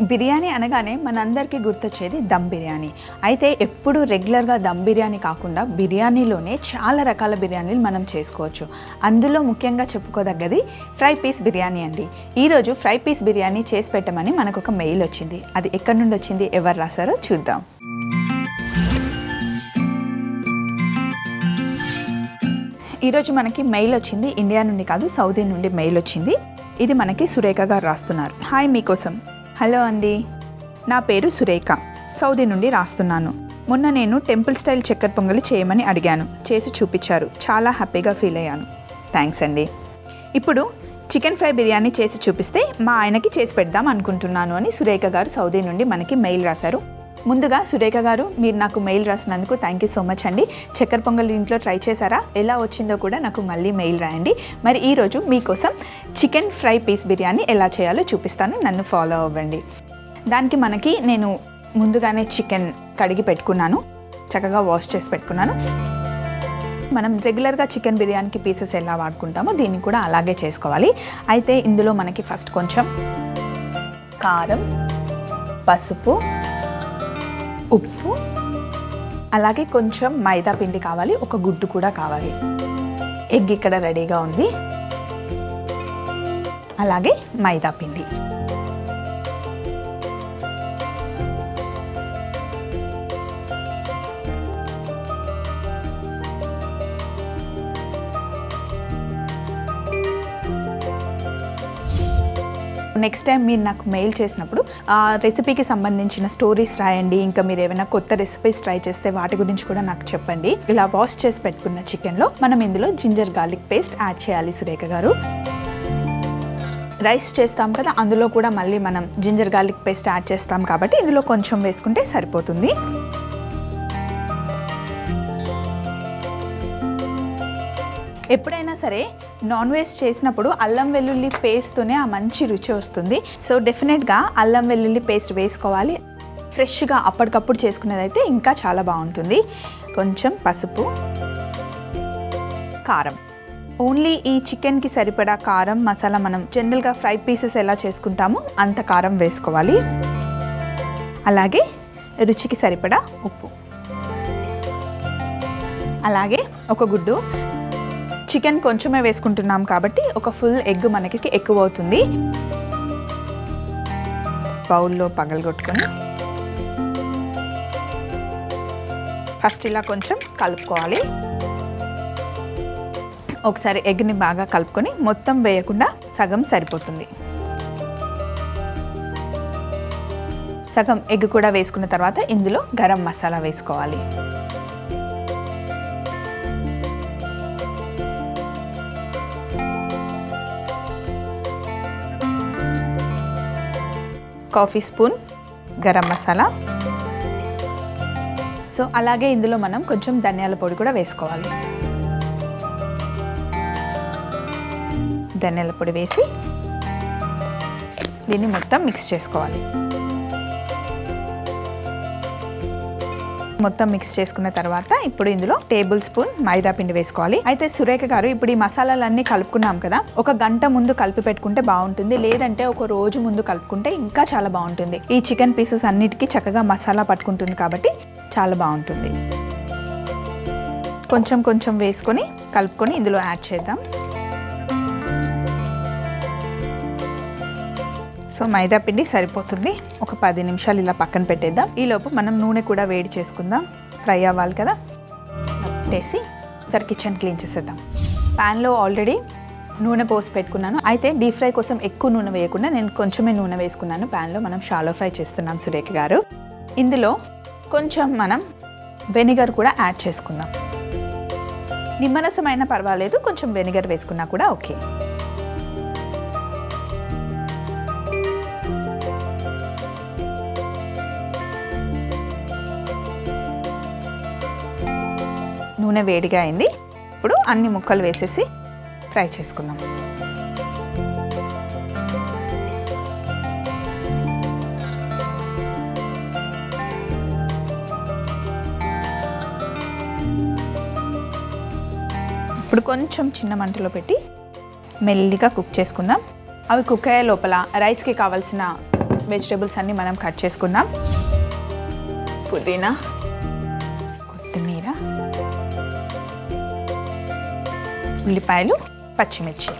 బిర్యానీ అనగానే మనందరికీ గుర్తొచ్చేది దమ్ బిర్యానీ. అయితే ఎప్పుడు రెగ్యులర్గా దమ్ బిర్యానీ కాకుండా బిర్యానీలోనే చాలా రకాల బిర్యానీలు మనం చేసుకోవచ్చు. అందులో ముఖ్యంగా చెప్పుకోదగ్గది ఫ్రై పీస్ బిర్యానీ అండి. ఈరోజు ఫ్రై పీస్ బిర్యానీ చేసి పెట్టమని మనకు ఒక మెయిల్ వచ్చింది. అది ఎక్కడి నుండి వచ్చింది, ఎవరు రాశారో చూద్దాం. ఈరోజు మనకి మెయిల్ వచ్చింది. ఇండియా నుండి కాదు, సౌదీ నుండి మెయిల్ వచ్చింది. ఇది మనకి సురేఖ గారు రాస్తున్నారు. హాయ్, మీకోసం. హలో అండి, నా పేరు సురేఖ, సౌదీ నుండి రాస్తున్నాను. మొన్న నేను టెంపుల్ స్టైల్ చక్కెర పొంగలి చేయమని అడిగాను, చేసి చూపించారు. చాలా హ్యాపీగా ఫీల్ అయ్యాను. థ్యాంక్స్ అండి. ఇప్పుడు చికెన్ ఫ్రై బిర్యానీ చేసి చూపిస్తే మా ఆయనకి చేసి పెడదాం అనుకుంటున్నాను అని సురేఖ గారు సౌదీ నుండి మనకి మెయిల్ రాశారు. ముందుగా సురేఖ గారు, మీరు నాకు మెయిల్ రాసినందుకు థ్యాంక్ యూ సో మచ్ అండి. చక్కెర పొంగల్ ఇంట్లో ట్రై చేశారా, ఎలా వచ్చిందో కూడా నాకు మళ్ళీ మెయిల్ రాయండి. మరి ఈరోజు మీకోసం చికెన్ ఫ్రై పీస్ బిర్యానీ ఎలా చేయాలో చూపిస్తాను, నన్ను ఫాలో అవ్వండి. దానికి మనకి నేను ముందుగానే చికెన్ కడిగి పెట్టుకున్నాను, చక్కగా వాష్ చేసి పెట్టుకున్నాను. మనం రెగ్యులర్గా చికెన్ బిర్యానీకి పీసెస్ ఎలా వాడుకుంటామో దీన్ని కూడా అలాగే చేసుకోవాలి. అయితే ఇందులో మనకి ఫస్ట్ కొంచెం కారం, పసుపు, ఉప్పు, అలాగే కొంచెం మైదా పిండి కావాలి, ఒక గుడ్డు కూడా కావాలి. ఎగ్ ఇక్కడ రెడీగా ఉంది, అలాగే మైదా పిండి. నెక్స్ట్ టైం మీరు నాకు మెయిల్ చేసినప్పుడు ఆ రెసిపీకి సంబంధించిన స్టోరీస్ రాయండి. ఇంకా మీరు ఏమైనా కొత్త రెసిపీస్ ట్రై చేస్తే వాటి గురించి కూడా నాకు చెప్పండి. ఇలా వాష్ చేసి పెట్టుకున్న చికెన్లో మనం ఇందులో జింజర్ గార్లిక్ పేస్ట్ యాడ్ చేయాలి సురేఖ గారు. రైస్ చేస్తాం కదా, అందులో కూడా మళ్ళీ మనం జింజర్ గార్లిక్ పేస్ట్ యాడ్ చేస్తాం కాబట్టి ఇందులో కొంచెం వేసుకుంటే సరిపోతుంది. ఎప్పుడైనా సరే నాన్ వెజ్ చేసినప్పుడు అల్లం వెల్లుల్లి పేస్ట్తోనే ఆ మంచి రుచి వస్తుంది. సో డెఫినెట్గా అల్లం వెల్లుల్లి పేస్ట్ వేసుకోవాలి. ఫ్రెష్గా అప్పటికప్పుడు చేసుకునేదైతే ఇంకా చాలా బాగుంటుంది. కొంచెం పసుపు, కారం, ఓన్లీ ఈ చికెన్కి సరిపడా కారం మసాలా మనం జనరల్గా ఫ్రై పీసెస్ ఎలా చేసుకుంటామో అంత కారం వేసుకోవాలి. అలాగే రుచికి సరిపడా ఉప్పు, అలాగే ఒక గుడ్డు. చికెన్ కొంచెమే వేసుకుంటున్నాం కాబట్టి ఒక ఫుల్ ఎగ్ మనకి ఎక్కువ అవుతుంది. బౌల్లో పగలగొట్టుకొని ఫస్ట్ ఇలా కొంచెం కలుపుకోవాలి. ఒకసారి ఎగ్ని బాగా కలుపుకొని మొత్తం వేయకుండా సగం సరిపోతుంది. సగం ఎగ్ కూడా వేసుకున్న తర్వాత ఇందులో గరం మసాలా వేసుకోవాలి. Coffee spoon garam masala. So అలాగే ఇందులో మనం కొంచెం ధనియాల పొడి కూడా వేసుకోవాలి. ధనియాల పొడి వేసి దీన్ని మొత్తం మిక్స్ చేసుకోవాలి. మొత్తం మిక్స్ చేసుకున్న తర్వాత ఇప్పుడు ఇందులో టేబుల్ స్పూన్ మైదా పిండి వేసుకోవాలి. అయితే సురేఖ గారు, ఇప్పుడు ఈ మసాలాలన్నీ కలుపుకున్నాం కదా, ఒక గంట ముందు కలిపి పెట్టుకుంటే బాగుంటుంది, లేదంటే ఒక రోజు ముందు కలుపుకుంటే ఇంకా చాలా బాగుంటుంది. ఈ చికెన్ పీసెస్ అన్నిటికీ చక్కగా మసాలా పట్టుకుంటుంది కాబట్టి చాలా బాగుంటుంది. కొంచెం కొంచెం వేసుకొని కలుపుకొని ఇందులో యాడ్ చేద్దాం. సో మైదా పిండి సరిపోతుంది. ఒక 10 నిమిషాలు ఇలా పక్కన పెట్టేద్దాం. ఈలోపు మనం నూనె కూడా వేడి చేసుకుందాం, ఫ్రై అవ్వాలి కదా. పెట్టేసి సరే కిచెన్ క్లీన్ చేసేద్దాం. ప్యాన్లో ఆల్రెడీ నూనె పోసి పెట్టుకున్నాను. అయితే డీప్ ఫ్రై కోసం ఎక్కువ నూనె వేయకుండా నేను కొంచెమే నూనె వేసుకున్నాను. ప్యాన్లో మనం షాలో ఫ్రై చేస్తున్నాం సురేఖ గారు. ఇందులో కొంచెం మనం వెనిగర్ కూడా యాడ్ చేసుకుందాం. నిమ్మరసం అయినా పర్వాలేదు, కొంచెం వెనిగర్ వేసుకున్నా కూడా ఓకే. నూనె వేడిగా అయింది. ఇప్పుడు అన్ని ముక్కలు వేసేసి ఫ్రై చేసుకుందాం. ఇప్పుడు కొంచెం చిన్న మంటలో పెట్టి మెల్లిగా కుక్ చేసుకుందాం. అవి కుక్ అయ్యే లోపల రైస్కి కావాల్సిన వెజిటేబుల్స్ అన్నీ మనం కట్ చేసుకుందాం. పుదీనా, కొత్తిమీర, ఉల్లిపాయలు, పచ్చిమిర్చి.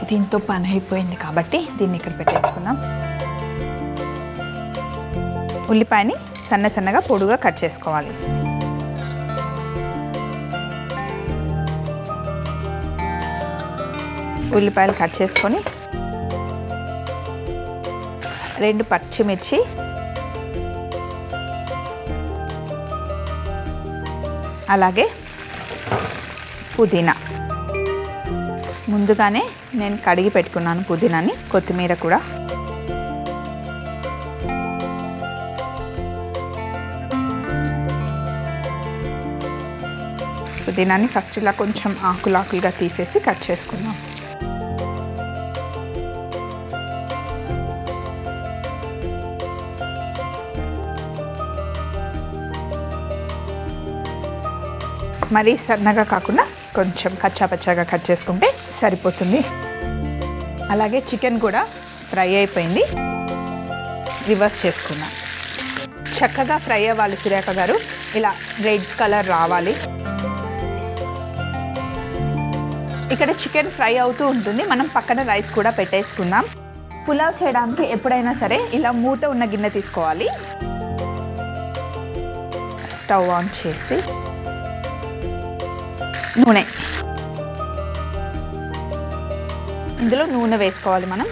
దీంతో పని అయిపోయింది కాబట్టి దీన్ని ఇక్కడ పెట్టేసుకుందాం. ఉల్లిపాయని సన్న సన్నగా పొడుగా కట్ చేసుకోవాలి. ఉల్లిపాయలు కట్ చేసుకొని 2 పచ్చిమిర్చి, అలాగే పుదీనా. ముందుగానే నేను కడిగి పెట్టుకున్నాను పుదీనాని. కొత్తిమీర కూడా. పుదీనాని ఫస్ట్ ఇలా కొంచెం ఆకులాకులుగా తీసేసి కట్ చేసుకుందాం. మరీ సన్నగా కాకుండా కొంచెం కచ్చాపచ్చాగా కట్ చేసుకుంటే సరిపోతుంది. అలాగే చికెన్ కూడా ఫ్రై అయిపోయింది. రివర్స్ చేసుకుందాం. చక్కగా ఫ్రై అవ్వాలి సురేఖ గారు. ఇలా రెడ్ కలర్ రావాలి. ఇక్కడ చికెన్ ఫ్రై అవుతూ ఉంటుంది. మనం పక్కన రైస్ కూడా పెట్టేసుకుందాం. పులావ్ చేయడానికి ఎప్పుడైనా సరే ఇలా మూత ఉన్న గిన్నె తీసుకోవాలి. స్టవ్ ఆన్ చేసి నూనె, ఇందులో నూనె వేసుకోవాలి మనం.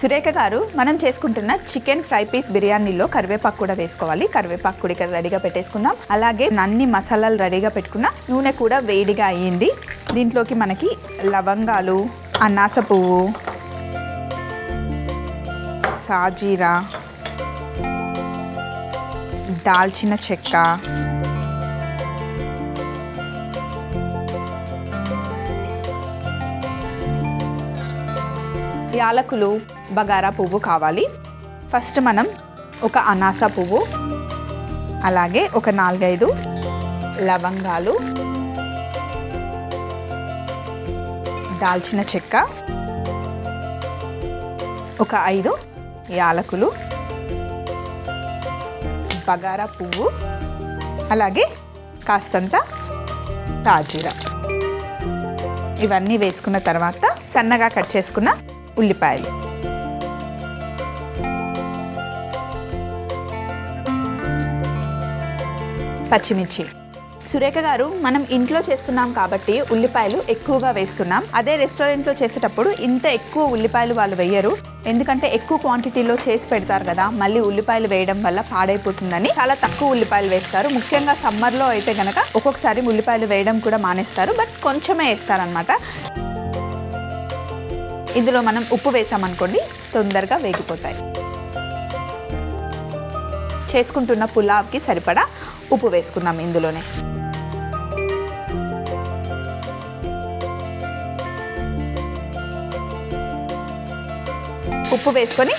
సురేఖ గారు, మనం చేసుకుంటున్న చికెన్ ఫ్రై పీస్ బిర్యానీలో కరివేపాకు కూడా వేసుకోవాలి. కరివేపాకు కూడా ఇక్కడ రెడీగా పెట్టేసుకుందాం. అలాగే అన్ని మసాలాలు రెడీగా పెట్టుకున్న నూనె కూడా వేడిగా అయ్యింది. దీంట్లోకి మనకి లవంగాలు, అనాస పువ్వు, సాజీరా, దాల్చిన చెక్క, యాలకులు, బగారా పువ్వు కావాలి. ఫస్ట్ మనం ఒక అనాస పువ్వు, అలాగే ఒక 4-5 లవంగాలు, దాల్చిన చెక్క, ఒక 5 యాలకులు, బగారా పువ్వు, అలాగే కాస్తంత సాజీరా. ఇవన్నీ వేసుకున్న తర్వాత సన్నగా కట్ చేసుకున్న ఉల్లిపాయలు, పచ్చిమిర్చి. సురేఖ గారు, మనం ఇంట్లో చేస్తున్నాం కాబట్టి ఉల్లిపాయలు ఎక్కువగా వేస్తున్నాం. అదే రెస్టారెంట్లో చేసేటప్పుడు ఇంత ఎక్కువ ఉల్లిపాయలు వాళ్ళు వేయరు. ఎందుకంటే ఎక్కువ క్వాంటిటీలో చేసి పెడతారు కదా, మళ్ళీ ఉల్లిపాయలు వేయడం వల్ల పాడైపోతుందని చాలా తక్కువ ఉల్లిపాయలు వేస్తారు. ముఖ్యంగా సమ్మర్లో అయితే కనుక ఒక్కొక్కసారి ఉల్లిపాయలు వేయడం కూడా మానేస్తారు, బట్ కొంచెమే వేస్తారనమాట. ఇందులో మనం ఉప్పు వేసామనుకోండి తొందరగా వేగిపోతాయి. చేసుకుంటున్న పులావ్కి సరిపడా ఉప్పు వేసుకున్నాం ఇందులోనే. ఉప్పు వేసుకొని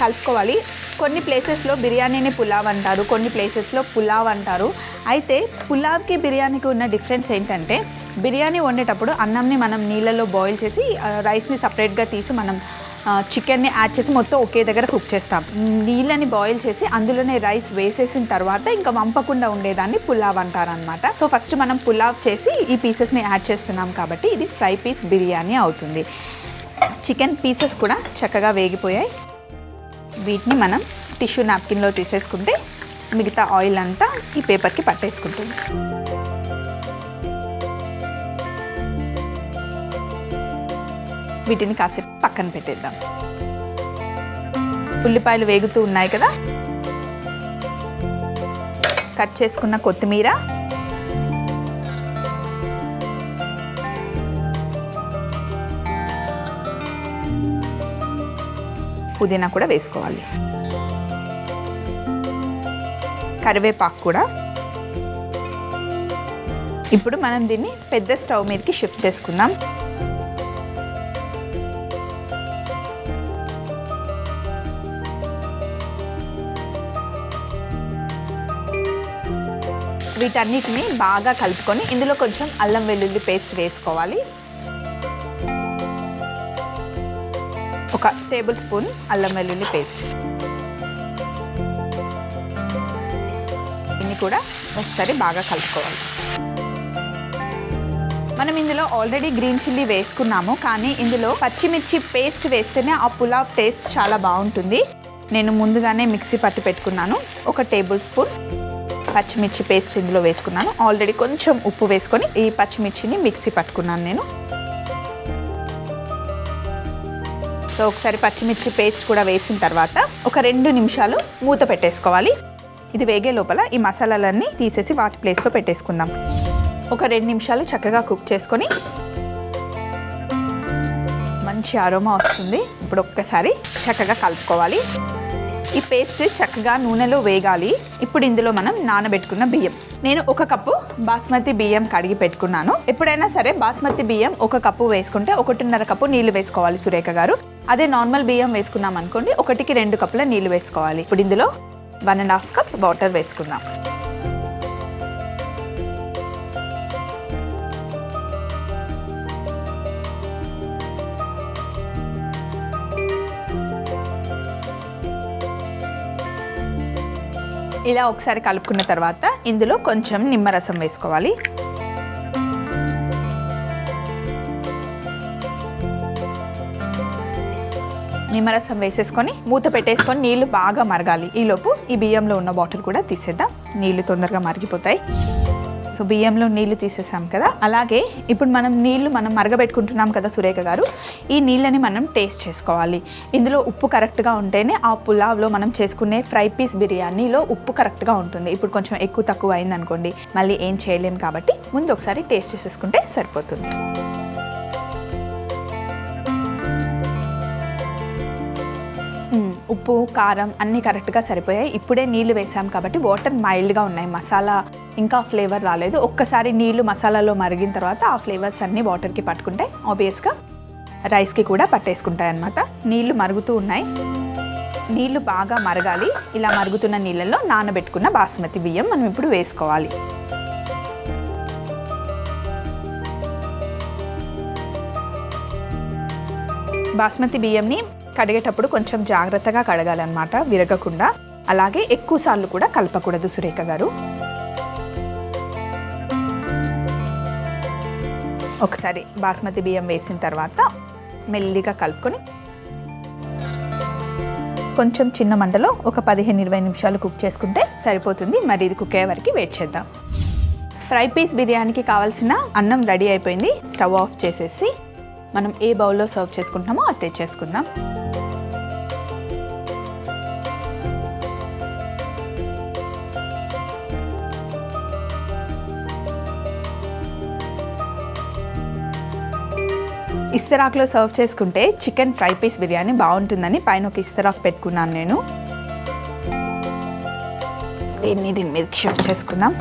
కలుపుకోవాలి. కొన్ని ప్లేసెస్లో బిర్యానీని పులావ్ అంటారు, కొన్ని ప్లేసెస్లో పులావ్ అంటారు. అయితే పులావ్కి బిర్యానీకి ఉన్న డిఫరెన్స్ ఏంటంటే, బిర్యానీ వండేటప్పుడు అన్నంని మనం నీళ్ళలో బాయిల్ చేసి రైస్ని సపరేట్గా తీసి మనం చికెన్ని యాడ్ చేసి మొత్తం ఒకే దగ్గర కుక్ చేస్తాం. నీళ్ళని బాయిల్ చేసి అందులోనే రైస్ వేసేసిన తర్వాత ఇంకా వంపకుండా ఉండేదాన్ని పులావ్ అంటారనమాట. సో ఫస్ట్ మనం పులావ్ చేసి ఈ పీసెస్ని యాడ్ చేస్తున్నాం కాబట్టి ఇది ఫ్రై పీస్ బిర్యానీ అవుతుంది. చికెన్ పీసెస్ కూడా చక్కగా వేగిపోయాయి. వీటిని మనం టిష్యూ నాప్కిన్లో తీసేసుకుంటే మిగతా ఆయిల్ అంతా ఈ పేపర్కి పట్టేసుకుంటుంది. వీటిని కాసేపు పక్కన పెట్టేద్దాం. ఉల్లిపాయలు వేగుతూ ఉన్నాయి కదా, కట్ చేసుకున్న కొత్తిమీర, పుదీనా కూడా వేసుకోవాలి. కరివేపాకు కూడా. ఇప్పుడు మనం దీన్ని పెద్ద స్టవ్ మీదకి షిఫ్ట్ చేసుకుందాం. వీటన్నిటిని బాగా కలుపుకొని ఇందులో కొంచెం అల్లం వెల్లుల్లి పేస్ట్ వేసుకోవాలి. ఒక టేబుల్ స్పూన్ అల్లం వెల్లుల్లి పేస్ట్. దీన్ని కూడా ఒకసారి బాగా కలుపుకోవాలి. మనం ఇందులో ఆల్రెడీ గ్రీన్ చిల్లీ వేసుకున్నాము, కానీ ఇందులో పచ్చిమిర్చి పేస్ట్ వేస్తేనే ఆ పులావ్ టేస్ట్ చాలా బాగుంటుంది. నేను ముందుగానే మిక్సీ పట్టి పెట్టుకున్నాను. ఒక టేబుల్ స్పూన్ పచ్చిమిర్చి పేస్ట్ ఇందులో వేసుకున్నాను. ఆల్రెడీ కొంచెం ఉప్పు వేసుకొని ఈ పచ్చిమిర్చిని మిక్సీ పట్టుకున్నాను నేను. సో ఒకసారి పచ్చిమిర్చి పేస్ట్ కూడా వేసిన తర్వాత ఒక 2 నిమిషాలు మూత పెట్టేసుకోవాలి. ఇది వేగే లోపల ఈ మసాలాలన్నీ తీసేసి వాటి ప్లేస్లో పెట్టేసుకుందాం. ఒక 2 నిమిషాలు చక్కగా కుక్ చేసుకొని మంచి అరోమా వస్తుంది. ఇప్పుడు ఒక్కసారి చక్కగా కలుపుకోవాలి. ఈ పేస్ట్ చక్కగా నూనెలో వేగాలి. ఇప్పుడు ఇందులో మనం నానబెట్టుకున్న బియ్యం, నేను 1 కప్పు బాస్మతి బియ్యం కడిగి పెట్టుకున్నాను. ఎప్పుడైనా సరే బాస్మతి బియ్యం 1 కప్పు వేసుకుంటే 1.5 కప్పు నీళ్లు వేసుకోవాలి సురేఖ గారు. అదే నార్మల్ బియ్యం వేసుకున్నాం అనుకోండి 1కి 2 కప్పుల నీళ్లు వేసుకోవాలి. ఇప్పుడు ఇందులో 1.5 కప్ వాటర్ వేసుకుందాం. ఇలా ఒకసారి కలుపుకున్న తర్వాత ఇందులో కొంచెం నిమ్మరసం వేసుకోవాలి. నిమ్మరసం వేసేసుకొని మూత పెట్టేసుకొని నీళ్లు బాగా మరగాలి. ఈలోపు ఈ బియ్యంలో ఉన్న వాటర్ కూడా తీసేద్దాం. నీళ్లు తొందరగా మరిగిపోతాయి. సో బియ్యంలో నీళ్లు తీసేసాం కదా. అలాగే ఇప్పుడు మనం మరగబెట్టుకుంటున్నాం కదా సురేఖ గారు, ఈ నీళ్ళని మనం టేస్ట్ చేసుకోవాలి. ఇందులో ఉప్పు కరెక్ట్గా ఉంటేనే ఆ పులావ్లో మనం చేసుకునే ఫ్రై పీస్ బిర్యానీలో ఉప్పు కరెక్ట్గా ఉంటుంది. ఇప్పుడు కొంచెం ఎక్కువ తక్కువ అయింది అనుకోండి మళ్ళీ ఏం చేయలేం, కాబట్టి ముందు ఒకసారి టేస్ట్ చేసేసుకుంటే సరిపోతుంది. ఉప్పు కారం అన్నీ కరెక్ట్గా సరిపోయాయి. ఇప్పుడే నీళ్లు వేసాం కాబట్టి వాటర్ మైల్డ్గా ఉన్నాయి. మసాలా ఇంకా ఫ్లేవర్ రాలేదు. ఒక్కసారి నీళ్లు మసాలాలో మరిగిన తర్వాత ఆ ఫ్లేవర్స్ అన్నీ వాటర్కి పట్టుకుంటే ఆబ్వియస్గా రైస్కి కూడా పట్టేసుకుంటాయి అన్నమాట. నీళ్లు మరుగుతూ ఉన్నాయి. నీళ్లు బాగా మరగాలి. ఇలా మరుగుతున్న నీళ్ళల్లో నానబెట్టుకున్న బాస్మతి బియ్యం మనం ఇప్పుడు వేసుకోవాలి. బాస్మతి బియ్యంని కడిగేటప్పుడు కొంచెం జాగ్రత్తగా కడగాలన్నమాట, విరగకుండా. అలాగే ఎక్కువ సార్లు కూడా కలపకూడదు సురేఖ గారు. ఒకసారి బాస్మతి బియ్యం వేసిన తర్వాత మెల్లిగా కలుపుకొని కొంచెం చిన్న మంటలో ఒక 15-20 నిమిషాలు కుక్ చేసుకుంటే సరిపోతుంది. మరి ఇది కుక్ అయ్యే వరకు వెయిట్ చేద్దాం. ఫ్రై పీస్ బిర్యానీకి కావాల్సిన అన్నం రెడీ అయిపోయింది. స్టవ్ ఆఫ్ చేసేసి మనం ఏ బౌల్లో సర్వ్ చేసుకుంటామో అది తెచ్చేసుకుందాం. ఇస్తరాకులో సర్వ్ చేసుకుంటే చికెన్ ఫ్రై పీస్ బిర్యానీ బాగుంటుందని పైన ఒక ఇస్తరాకు పెట్టుకున్నాను నేను. దీని మీద షిఫ్ట్ చేసుకుందాం.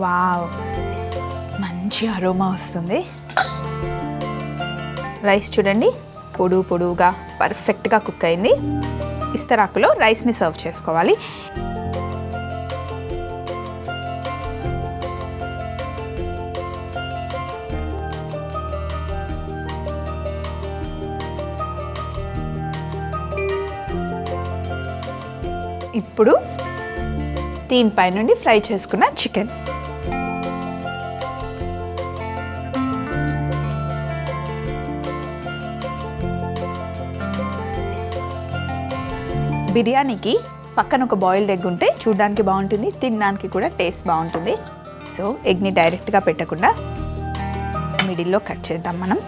వావ్, మంచి అరోమా వస్తుంది. రైస్ చూడండి పొడువుగా పర్ఫెక్ట్గా కుక్ అయింది. ఇస్తరాకులో రైస్ని సర్వ్ చేసుకోవాలి. ఇప్పుడు దీనిపై నుండి ఫ్రై చేసుకున్న చికెన్, బిర్యానీకి పక్కన ఒక బాయిల్డ్ ఎగ్ ఉంటే చూడడానికి బాగుంటుంది, తినడానికి కూడా టేస్ట్ బాగుంటుంది. సో ఎగ్ని డైరెక్ట్గా పెట్టకుండా మిడిల్లో కట్ చేద్దాం మనం.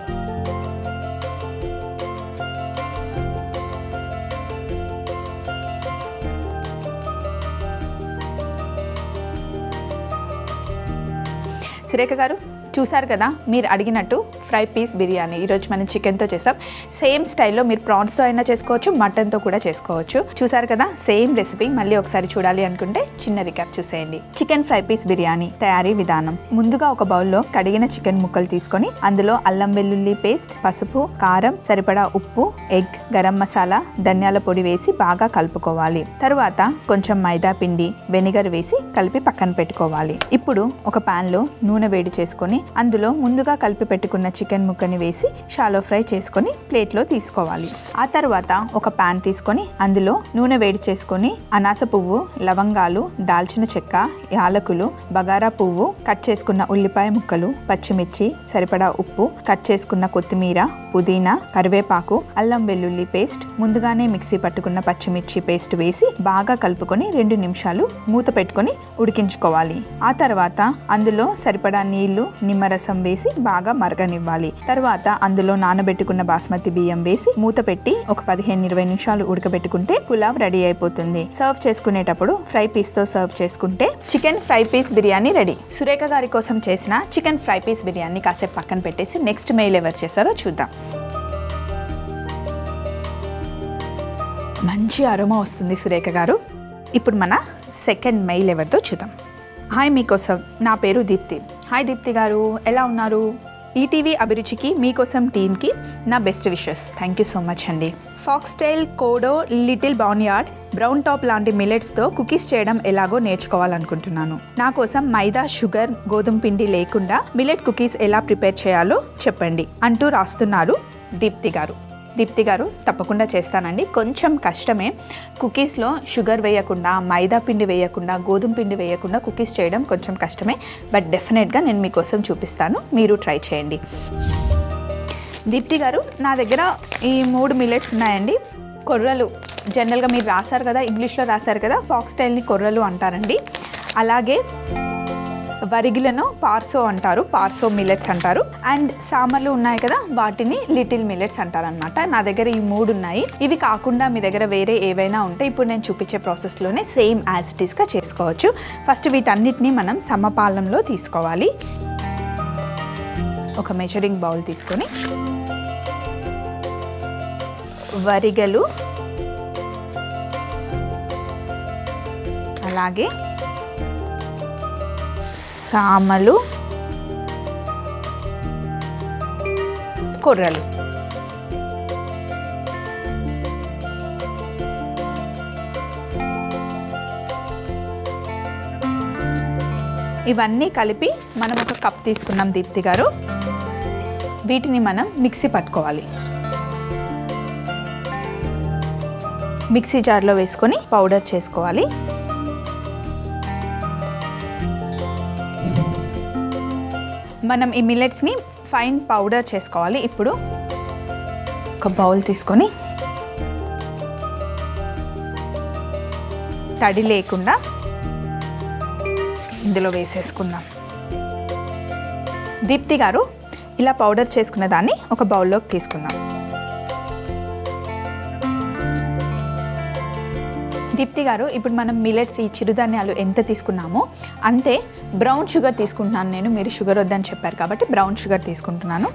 సురేఖ గారు చూసారు కదా, మీరు అడిగినట్టు ఫ్రై పీస్ బిర్యానీ ఈరోజు మనం చికెన్తో చేసాం. సేమ్ స్టైల్లో మీరు ప్రాన్స్తో అయినా చేసుకోవచ్చు, మటన్తో కూడా చేసుకోవచ్చు. చూసారు కదా సేమ్ రెసిపీ. మళ్ళీ ఒకసారి చూడాలి అనుకుంటే చిన్న రికాప్ చూసేయండి. చికెన్ ఫ్రై పీస్ బిర్యానీ తయారీ విధానం. ముందుగా ఒక బౌల్లో కడిగిన చికెన్ ముక్కలు తీసుకొని అందులో అల్లం వెల్లుల్లి పేస్ట్, పసుపు, కారం, సరిపడా ఉప్పు, ఎగ్, గరం మసాలా, ధనియాల పొడి వేసి బాగా కలుపుకోవాలి. తరువాత కొంచెం మైదా పిండి, వెనిగర్ వేసి కలిపి పక్కన పెట్టుకోవాలి. ఇప్పుడు ఒక పాన్ లో నూనె వేడి చేసుకొని అందులో ముందుగా కలిపి పెట్టుకున్న చికెన్ ముక్కని వేసి షాలో ఫ్రై చేసుకొని ప్లేట్లో తీసుకోవాలి. ఆ తర్వాత ఒక పాన్ తీసుకొని అందులో నూనె వేడి చేసుకొని అనాస పువ్వు, లవంగాలు, దాల్చిన చెక్క, యాలకులు, బగారా పువ్వు, కట్ చేసుకున్న ఉల్లిపాయ ముక్కలు, పచ్చిమిర్చి, సరిపడా ఉప్పు, కట్ చేసుకున్న కొత్తిమీర, పుదీనా, కరివేపాకు, అల్లం వెల్లుల్లి పేస్ట్, ముందుగానే మిక్సీ పట్టుకున్న పచ్చిమిర్చి పేస్ట్ వేసి బాగా కలుపుకొని 2 నిమిషాలు మూత పెట్టుకొని ఉడికించుకోవాలి. ఆ తర్వాత అందులో సరిపడా నీళ్లు, నిమ్మరసం వేసి బాగా మరగనివ్వాలి. తర్వాత అందులో నానబెట్టుకున్న బాస్మతి బియ్యం వేసి మూత పెట్టి ఒక 15-20 నిమిషాలు ఉడకబెట్టుకుంటే పులావ్ రెడీ అయిపోతుంది. సర్వ్ చేసుకునేటప్పుడు ఫ్రై పీస్ తో సర్వ్ చేసుకుంటే chicken fry piece biryani ready. Surekha గారి కోసం చేసిన చికెన్ ఫ్రై పీస్ బిర్యానీ కాసేపు పక్కన పెట్టేసి నెక్స్ట్ మెయిల్ ఎవరు చేశారో చూద్దాం. మంచి అరోమా వస్తుంది సురేఖ గారు. ఇప్పుడు మన సెకండ్ మెయిల్ ఎవరితో చూద్దాం. హాయ్ మీకోసం, నా పేరు దీప్తి. హాయ్ దీప్తి గారు, ఎలా ఉన్నారు? ఈటీవీ అభిరుచికి మీకోసం టీమ్కి నా best wishes. Thank you so much అండి. Foxtail, kodo, little barnyard, brown top లాంటి మిల్లెట్స్తో కుకీస్ చేయడం ఎలాగో నేర్చుకోవాలనుకుంటున్నాను. నా కోసం మైదా, షుగర్, గోధుమ పిండి లేకుండా మిల్లెట్ కుకీస్ ఎలా ప్రిపేర్ చేయాలో చెప్పండి అంటూ రాస్తున్నారు దీప్తి గారు. దీప్తి గారు, తప్పకుండా చేస్తానండి. కొంచెం కష్టమే. కుకీస్లో షుగర్ వేయకుండా, మైదా పిండి వేయకుండా, గోధుమ పిండి వేయకుండా కుకీస్ చేయడం కొంచెం కష్టమే. బట్ డెఫినెట్గా నేను మీకోసం చూపిస్తాను, మీరు ట్రై చేయండి. దీప్తి గారు, నా దగ్గర ఈ 3 మిల్లెట్స్ ఉన్నాయండి. కొర్రలు, జనరల్గా మీరు రాశారు కదా, ఇంగ్లీష్లో రాశారు కదా, ఫాక్స్టైల్ని కొర్రలు అంటారండి. అలాగే వరిగిలను పార్సో అంటారు, పార్సో మిల్లెట్స్ అంటారు. అండ్ సామలు ఉన్నాయి కదా, వాటిని లిటిల్ మిల్లెట్స్ అంటారు అనమాట. నా దగ్గర ఈ 3 ఉన్నాయి. ఇవి కాకుండా మీ దగ్గర వేరే ఏవైనా ఉంటే ఇప్పుడు నేను చూపించే ప్రాసెస్లోనే సేమ్ యాజ్ ఇట్ ఈస్గా చేసుకోవచ్చు. ఫస్ట్ వీటన్నిటిని మనం సమపాలంలో తీసుకోవాలి. ఒక మెజరింగ్ బౌల్ తీసుకొని వరిగలు, అలాగే సామలు, కొర్రలు, ఇవన్నీ కలిపి మనం ఒక కప్ తీసుకున్నాం దీప్తి గారు. వీటిని మనం మిక్సీ పట్టుకోవాలి. మిక్సీ జార్లో వేసుకొని పౌడర్ చేసుకోవాలి. మనం ఈ మిల్లెట్స్ని ఫైన్ పౌడర్ చేసుకోవాలి. ఇప్పుడు ఒక బౌల్ తీసుకొని తడి లేకుండా ఇందులో వేసేసుకుందాం. దీప్తి గారు, ఇలా పౌడర్ చేసుకున్న దాన్ని ఒక బౌల్లోకి తీసుకుందాం. దీప్తి గారు, ఇప్పుడు మనం మిల్లెట్స్, ఈ చిరుధాన్యాలు ఎంత తీసుకున్నామో అంతే బ్రౌన్ షుగర్ తీసుకుంటున్నాను నేను. మీరు షుగర్ వద్దని చెప్పారు కాబట్టి బ్రౌన్ షుగర్ తీసుకుంటున్నాను.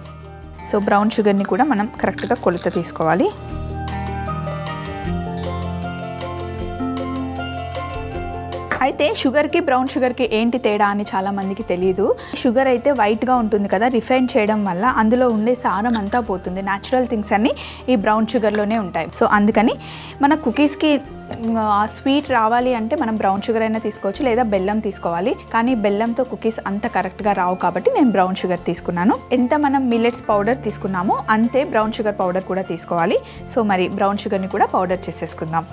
సో బ్రౌన్ షుగర్ని కూడా మనం కరెక్ట్గా కొలత తీసుకోవాలి. అయితే షుగర్కి బ్రౌన్ షుగర్కి ఏంటి తేడా అని చాలామందికి తెలియదు. షుగర్ అయితే వైట్గా ఉంటుంది కదా, రిఫైన్ చేయడం వల్ల అందులో ఉండే సారం అంతా పోతుంది. న్యాచురల్ థింగ్స్ అన్నీ ఈ బ్రౌన్ షుగర్లోనే ఉంటాయి. సో అందుకని మన కుకీస్కి ఆ స్వీట్ రావాలి అంటే మనం బ్రౌన్ షుగర్ అయినా తీసుకోవచ్చు, లేదా బెల్లం తీసుకోవాలి. కానీ బెల్లంతో కుకీస్ అంత కరెక్ట్గా రావు కాబట్టి నేను బ్రౌన్ షుగర్ తీసుకున్నాను. ఎంత మనం మిల్లెట్స్ పౌడర్ తీసుకున్నామో అంతే బ్రౌన్ షుగర్ పౌడర్ కూడా తీసుకోవాలి. సో మరి బ్రౌన్ షుగర్ని కూడా పౌడర్ చేసేసుకుందాం.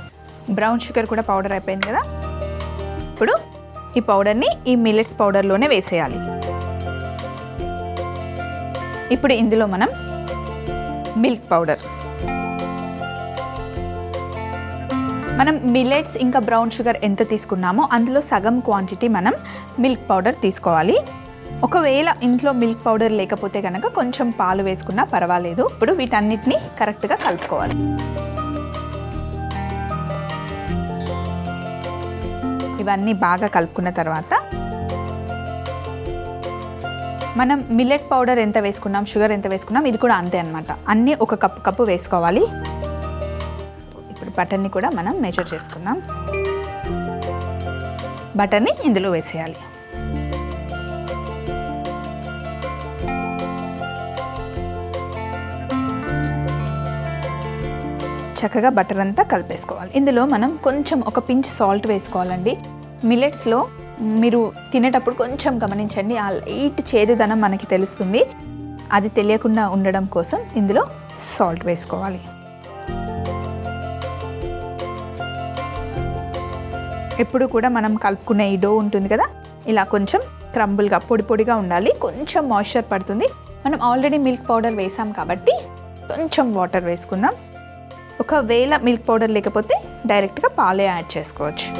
బ్రౌన్ షుగర్ కూడా పౌడర్ అయిపోయింది కదా. ఇప్పుడు ఈ పౌడర్ని ఈ మిల్లెట్స్ పౌడర్లోనే వేసేయాలి. ఇప్పుడు ఇందులో మనం మిల్క్ పౌడర్, మనం మిల్లెట్స్ ఇంకా బ్రౌన్ షుగర్ ఎంత తీసుకున్నామో అందులో సగం క్వాంటిటీ మనం మిల్క్ పౌడర్ తీసుకోవాలి. ఒకవేళ ఇంట్లో మిల్క్ పౌడర్ లేకపోతే కనుక కొంచెం పాలు వేసుకున్నా పర్వాలేదు. ఇప్పుడు వీటన్నిటిని కరెక్ట్గా కలుపుకోవాలి. ఇవన్నీ బాగా కలుపుకున్న తర్వాత మనం మిల్లెట్ పౌడర్ ఎంత వేసుకున్నాం, షుగర్ ఎంత వేసుకున్నాం, ఇది కూడా అంతే అన్నమాట. అన్నీ ఒక కప్పు వేసుకోవాలి. ఇప్పుడు బటర్ని కూడా మనం మెజర్ చేసుకుందాం. బటర్ని ఇందులో వేసేయాలి. చక్కగా బటర్ అంతా కలిపేసుకోవాలి. ఇందులో మనం కొంచెం ఒక పించ్ సాల్ట్ వేసుకోవాలండి. మిల్లెట్స్లో మీరు తినేటప్పుడు కొంచెం గమనించండి, ఆ లైట్ చేదుదనం మనకి తెలుస్తుంది. అది తెలియకుండా ఉండడం కోసం ఇందులో సాల్ట్ వేసుకోవాలి. ఎప్పుడు కూడా మనం కలుపుకునే ఈ డో ఉంటుంది కదా, ఇలా కొంచెం క్రంబుల్గా పొడి పొడిగా ఉండాలి. కొంచెం మాయిశ్చర్ పడుతుంది. మనం ఆల్రెడీ మిల్క్ పౌడర్ వేసాం కాబట్టి కొంచెం వాటర్ వేసుకుందాం. ఒకవేళ మిల్క్ పౌడర్ లేకపోతే డైరెక్ట్గా పాలే యాడ్ చేసుకోవచ్చు.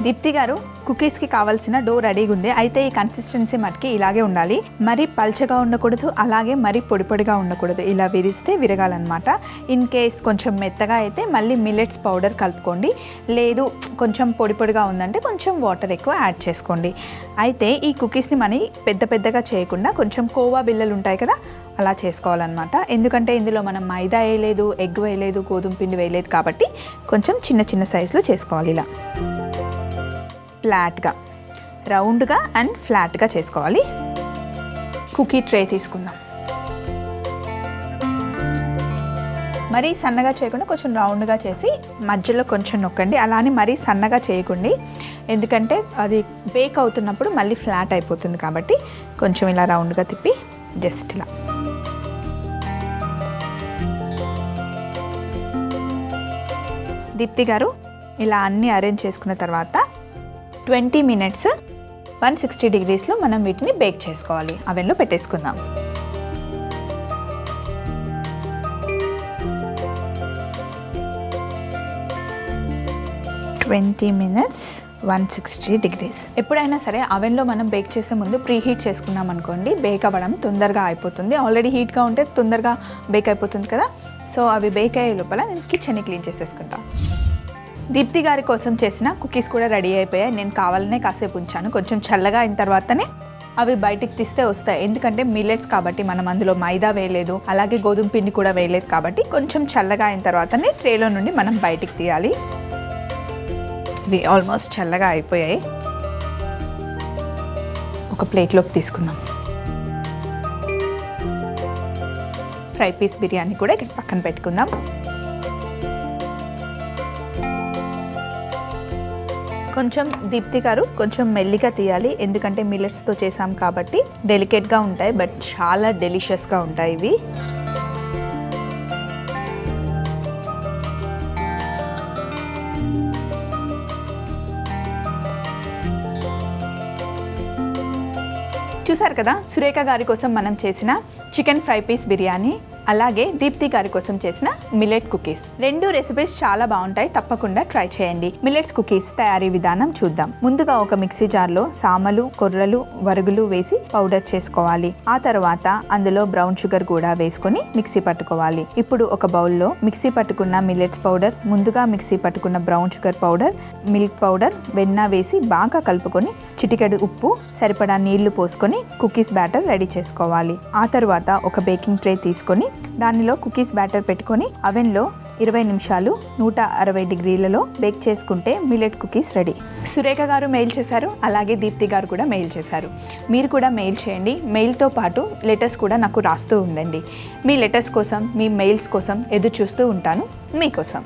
దీప్తి గారు, కుకీస్కి కావాల్సిన డో రెడీగా ఉంది. అయితే ఈ కన్సిస్టెన్సీ మటుకి ఇలాగే ఉండాలి. మరీ పల్చగా ఉండకూడదు, అలాగే మరీ పొడి పొడిగా ఉండకూడదు. ఇలా విరిస్తే విరగాలన్నమాట. ఇన్ కేస్ కొంచెం మెత్తగా అయితే మళ్ళీ మిల్లెట్స్ పౌడర్ కలుపుకోండి. లేదు కొంచెం పొడి పొడిగా ఉందంటే కొంచెం వాటర్ ఎక్కువ యాడ్ చేసుకోండి. అయితే ఈ కుకీస్ని మనం పెద్ద పెద్దగా చేయకుండా కొంచెం కోవా బిళ్ళలు ఉంటాయి కదా, అలా చేసుకోవాలన్నమాట. ఎందుకంటే ఇందులో మనం మైదా వేయలేదు, ఎగ్ వేయలేదు, గోధుమ పిండి వేయలేదు కాబట్టి కొంచెం చిన్న చిన్న సైజులో చేసుకోవాలి. ఇలా ఫ్లాట్గా, రౌండ్గా అండ్ ఫ్లాట్గా చేసుకోవాలి. కుకీ ట్రే తీసుకుందాం. మరీ సన్నగా చేయకుండా కొంచెం రౌండ్గా చేసి మధ్యలో కొంచెం నొక్కండి. అలానే మరీ సన్నగా చేయకండి, ఎందుకంటే అది బేక్ అవుతున్నప్పుడు మళ్ళీ ఫ్లాట్ అయిపోతుంది. కాబట్టి కొంచెం ఇలా రౌండ్గా తిప్పి జస్ట్ ఇలా. దీప్తి గారు, ఇలా అన్నీ అరేంజ్ చేసుకున్న తర్వాత 20 minutes 160 degreesలో మనం వీటిని బేక్ చేసుకోవాలి. అవెన్లో పెట్టేసుకుందాం. 20 minutes 160 degrees. ఎప్పుడైనా సరే అవెన్లో మనం బేక్ చేసే ముందు ప్రీ హీట్ చేసుకున్నాం అనుకోండి, బేక్ అవ్వడం తొందరగా అయిపోతుంది. ఆల్రెడీ హీట్గా ఉంటే తొందరగా బేక్ అయిపోతుంది కదా. సో అవి బేక్ అయ్యే లోపల నేను కిచెన్ని క్లీన్ చేసేసుకుంటాను. దీప్తి గారి కోసం చేసిన కుకీస్ కూడా రెడీ అయిపోయాయి. నేను కావాలనే కాసేపు ఉంచాను. కొంచెం చల్లగా అయిన తర్వాతనే అవి బయటికి తీస్తే వస్తాయి. ఎందుకంటే మిల్లెట్స్ కాబట్టి మనం అందులో మైదా వేయలేదు, అలాగే గోధుమ పిండి కూడా వేయలేదు కాబట్టి కొంచెం చల్లగా అయిన తర్వాతనే ట్రేలో నుండి మనం బయటికి తీయాలి. ఇవి ఆల్మోస్ట్ చల్లగా అయిపోయాయి. ఒక ప్లేట్లోకి తీసుకుందాం. ఫ్రై పీస్ బిర్యానీ కూడా ఇక్కడ పక్కన పెట్టుకుందాం. కొంచెం దీప్తి గారు కొంచెం మెల్లిగా తీయాలి, ఎందుకంటే మిల్లెట్స్తో చేసాం కాబట్టి డెలికేట్గా ఉంటాయి, బట్ చాలా డెలిషియస్గా ఉంటాయి ఇవి. చూసారు కదా, సురేఖ గారి కోసం మనం చేసిన చికెన్ ఫ్రై పీస్ బిర్యానీ, అలాగే దీప్తి గారి కోసం చేసిన మిల్లెట్ కుకీస్. రెండు రెసిపీస్ చాలా బాగుంటాయి, తప్పకుండా ట్రై చేయండి. మిల్లెట్స్ కుకీస్ తయారీ విధానం చూద్దాం. ముందుగా ఒక మిక్సీ జార్లో సామలు, కొర్రలు, వరుగులు వేసి పౌడర్ చేసుకోవాలి. ఆ తర్వాత అందులో బ్రౌన్ షుగర్ కూడా వేసుకొని మిక్సీ పట్టుకోవాలి. ఇప్పుడు ఒక బౌల్లో మిక్సీ పట్టుకున్న మిల్లెట్స్ పౌడర్, ముందుగా మిక్సీ పట్టుకున్న brown sugar powder, milk powder, వెన్న వేసి బాగా కలుపుకొని చిటికెడు ఉప్పు, సరిపడా నీళ్లు పోసుకొని కుకీస్ బ్యాటర్ రెడీ చేసుకోవాలి. ఆ తర్వాత ఒక బేకింగ్ ట్రే తీసుకొని దానిలో కుకీస్ బ్యాటర్ పెట్టుకొని అవెన్లో 20 నిమిషాలు 160 డిగ్రీలలో బేక్ చేసుకుంటే మిల్లెట్ కుకీస్ రెడీ. సురేఖ గారు మెయిల్ చేశారు, అలాగే దీప్తి గారు కూడా మెయిల్ చేశారు. మీరు కూడా మెయిల్ చేయండి. మెయిల్తో పాటు లెటర్స్ కూడా నాకు రాస్తూ ఉండండి. మీ లెటర్స్ కోసం, మీ మెయిల్స్ కోసం ఎదురు చూస్తూ ఉంటాను మీకోసం.